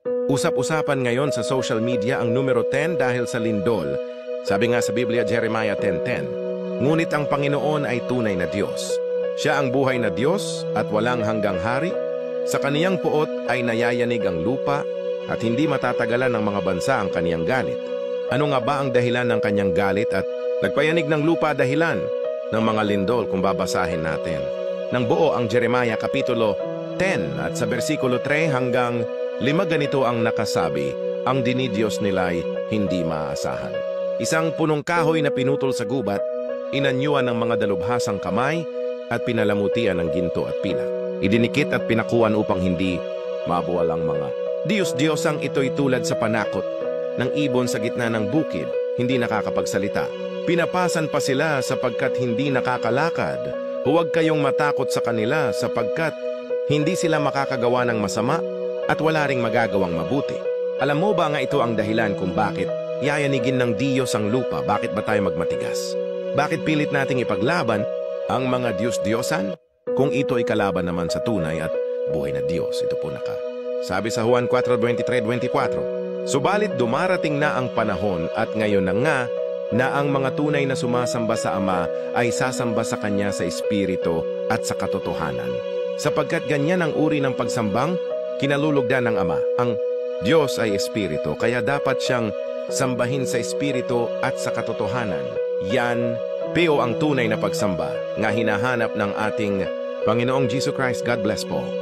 Usap-usapan ngayon sa social media ang numero 10 dahil sa lindol. Sabi nga sa Biblia, Jeremiah 10:10, ngunit ang Panginoon ay tunay na Diyos. Siya ang buhay na Diyos at walang hanggang hari. Sa kaniyang puot ay nayayanig ang lupa at hindi matatagalan ng mga bansa ang kaniyang galit. Ano nga ba ang dahilan ng kaniyang galit at nagpayanig ng lupa dahilan ng mga lindol kung babasahin natin? Nang buo ang Jeremiah Kapitulo 10 at sa versikulo 3 hanggang 5 ganito ang nakasabi, ang dinidiyos nila'y hindi maaasahan. Isang punong kahoy na pinutol sa gubat, inanyuan ng mga dalubhasang kamay at pinalamutian ng ginto at pilak. Idinikit at pinakuan upang hindi mabuwal ang mga Diyos-Diyosang ito'y tulad sa panakot ng ibon sa gitna ng bukid, hindi nakakapagsalita. Pinapasan pa sila sapagkat hindi nakakalakad. Huwag kayong matakot sa kanila sapagkat hindi sila makakagawa ng masama at wala ring magagawang mabuti. Alam mo ba nga ito ang dahilan kung bakit yayanigin ng Diyos ang lupa? Bakit ba tayo magmatigas? Bakit pilit nating ipaglaban ang mga Diyos-Diyosan? Kung ito ay kalaban naman sa tunay at buhay na Diyos. Ito po sabi sa Juan 4:23-24, subalit dumarating na ang panahon at ngayon na nga na ang mga tunay na sumasamba sa Ama ay sasamba sa Kanya sa Espiritu at sa katotohanan. Sapagkat ganyan ang uri ng pagsambang kinalulugdan ng Ama. Ang Diyos ay Espiritu, kaya dapat siyang sambahin sa Espiritu at sa katotohanan. Yan, ang tunay na pagsamba nga hinahanap ng ating Panginoong Jesus Christ. God bless po.